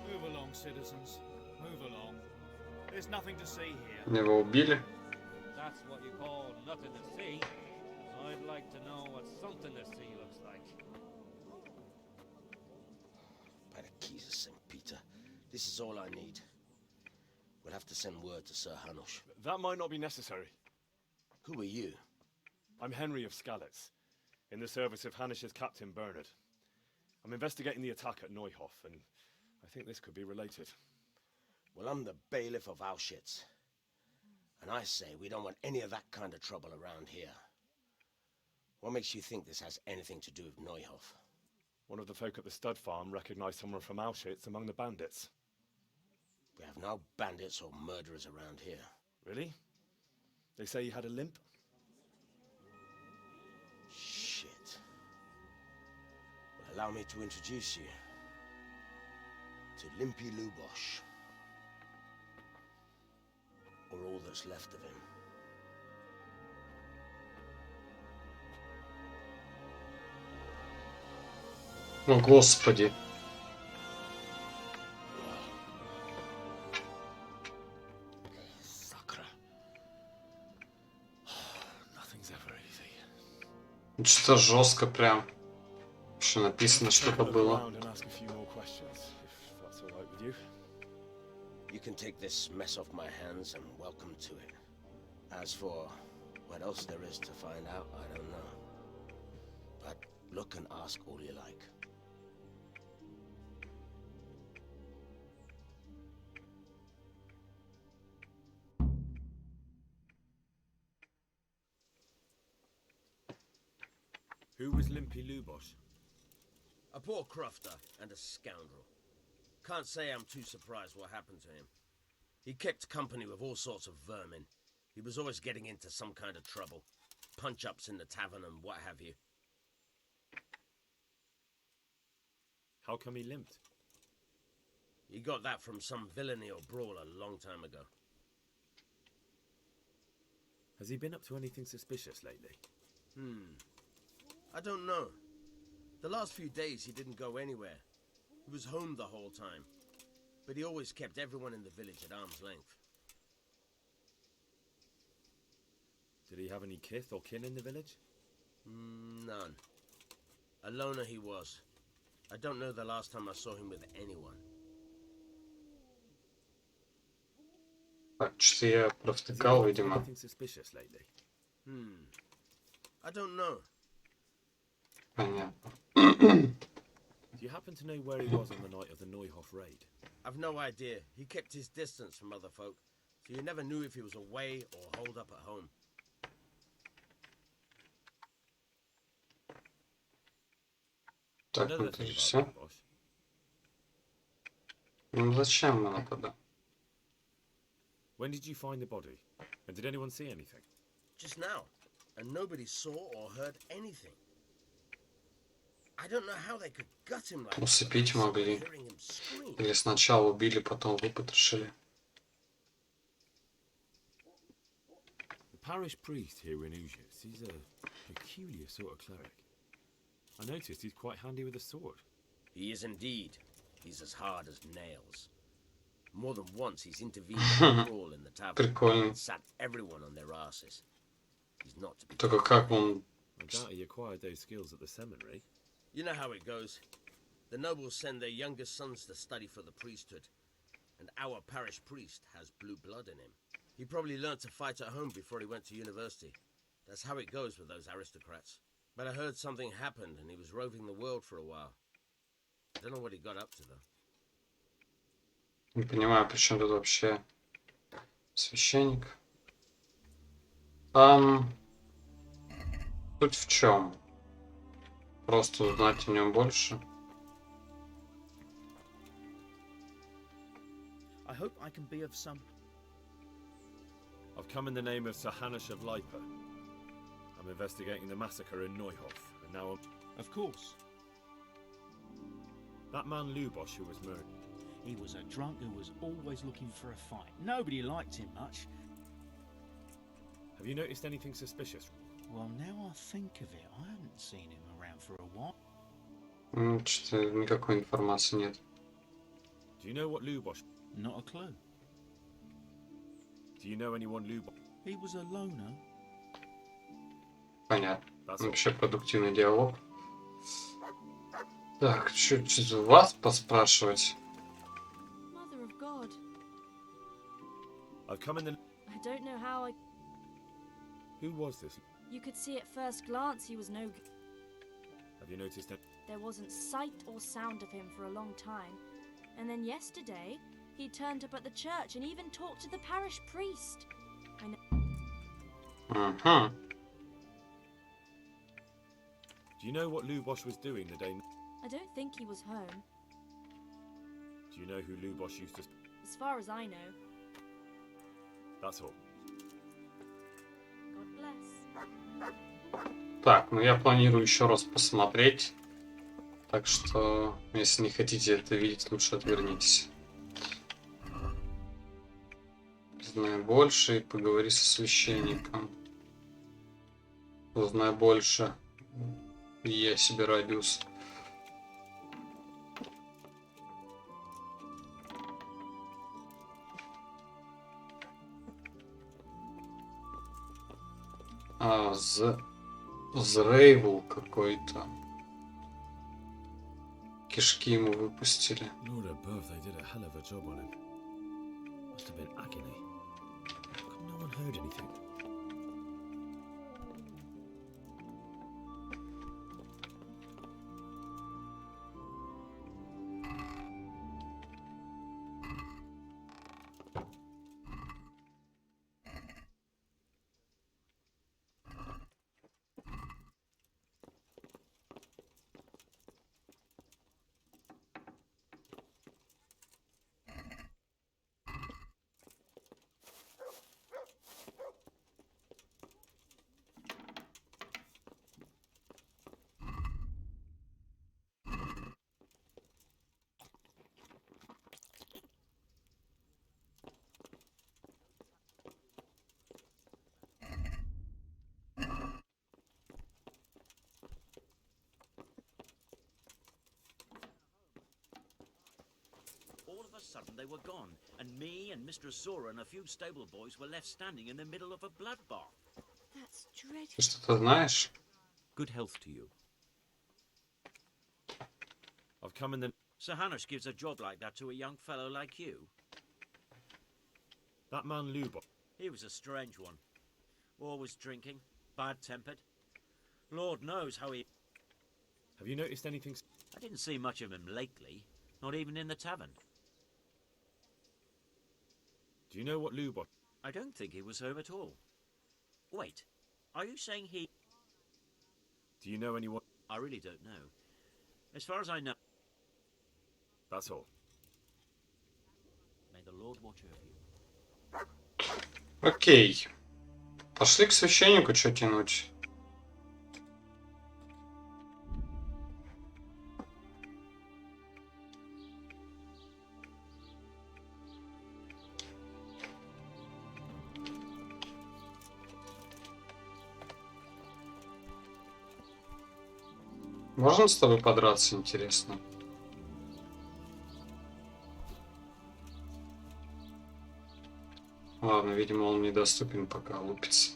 Move along, citizens. Move along. There's nothing to see here. Его убили? That's what you call nothing to see. I'd like to know what something to see looks like. By the keys of St. Peter, this is all I need. We'll have to send word to Sir Hanush. That might not be necessary. Who are you? I'm Henry of Skalitz, in the service of Hanish's Captain Bernard. I'm investigating the attack at Neuhof, and I think this could be related. Well, I'm the bailiff of Auschwitz. And I say we don't want any of that kind of trouble around here. What makes you think this has anything to do with Neuhof? One of the folk at the stud farm recognized someone from Auschwitz among the bandits. We have no bandits or murderers around here. Really? They say he had a limp? Shit. Well, allow me to introduce you to Limpy Lubosh. Or all that's left of him. О, Господи. Sakra. Nothing's ever easy. Что-то жестко прям. Что написано, что-то было. Around and ask a few more questions, if that's all right with you. You can take this mess off my hands and welcome to it. As for what else there is to find out, I don't know. But look and ask all you like. Who was Limpy Lubosh? A poor crofter and a scoundrel. Can't say I'm too surprised what happened to him. He kept company with all sorts of vermin. He was always getting into some kind of trouble. Punch-ups in the tavern and what have you. How come he limped? He got that from some villainy or brawl a long time ago. Has he been up to anything suspicious lately? I don't know. The last few days he didn't go anywhere. He was home the whole time. But he always kept everyone in the village at arm's length. Did he have any kith or kin in the village? None. A loner he was. I don't know the last time I saw him with anyone. Так, что я Has he провтыкал, been up to видимо. anything suspicious lately? I don't know. Понятно. Do you happen to know where he was on the night of the Neuhof raid? I've no idea. He kept his distance from other folk, so you never knew if he was away or holed up at home. Так, Another это thing же about все. Lubosh. Ну зачем она тогда? When did you find the body? And did anyone see anything? Just now, and nobody saw or heard anything. I don't know how they could gut him like that. Усыпить могли. Hearing him scream. Или сначала убили, потом выпотрошили. parish priest here in Ujis, he's a peculiar sort of cleric. I noticed he's quite handy with a sword. He is indeed. He's as hard as nails. More than once he's intervened in a brawl in the tavern Прикольно. and sat everyone on their asses. He's not to be. Только как он... I doubt he acquired those skills at the seminary. You know how it goes. The nobles send their youngest sons to study for the priesthood, and our parish priest has blue blood in him. He probably learned to fight at home before he went to university. That's how it goes with those aristocrats. But I heard something happened and he was roving the world for a while. I don't know what he got up to though. Не понимаю, при чем тут вообще священник. Суть в чем? Просто узнать о нем больше. I hope I can be of some. I've come in the name of Sir Hanush of Lipa. I'm investigating the massacre in Neuhof, and now Of course. that man Lubosh who was murdered. He was a drunk who was always looking for a fight. Nobody liked him much. Have you noticed anything suspicious? Well, now I think of it, I haven't seen him around for a while. Что-то никакой информации нет. Do you know what Lubosh? Not a clue. Do you know anyone Lubosh? He was a loner. Понятно. That's all. Вообще продуктивный диалог. Так, чуть-чуть вас поспрашивать. Mother of God, I've come in the... I don't know how I... Who was this? You could see at first glance he was no good. Have you noticed that? There wasn't sight or sound of him for a long time. And then yesterday, he turned up at the church and even talked to the parish priest. I know. Угу. Do you know what Lubosh was doing the day... I don't think he was home. Do you know who Lubosh used to... As far as I know. That's all. God bless. Так, ну я планирую еще раз посмотреть. Так что, если не хотите это видеть, лучше отвернитесь. Узнай больше и поговори со священником. Узнай больше. И я себе радиус. Зрейвл какой-то. Кишки ему выпустили. Lord above, they did a hell of a job on him. Must have been agony. How come no one heard anything? All of a sudden they were gone, and me and Mr. Zora and a few stable boys were left standing in the middle of a bloodbath. That's dreadful. Ты что-то знаешь? Good health to you. I've come in the... Sir Hanush gives a job like that to a young fellow like you. That man Lubosh. He was a strange one. Always drinking, bad-tempered. Lord knows how he... Have you noticed anything... I didn't see much of him lately, not even in the tavern. Do you know what Lubosh... I don't think he was home at all. Wait, are you saying he... Do you know anyone... I really don't know. As far as I know... That's all. May the Lord watch over you. Окей. Пошли к священнику, что тянуть? Можно с тобой подраться, интересно? Ладно, видимо, он недоступен, пока лупится.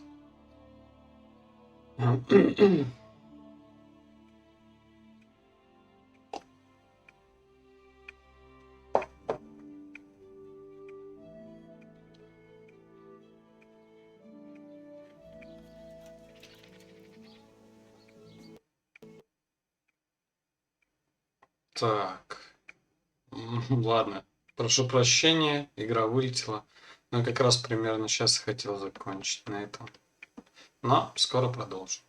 Так. Ладно. Прошу прощения, игра вылетела. Но как раз примерно сейчас хотел закончить на этом. Но скоро продолжим.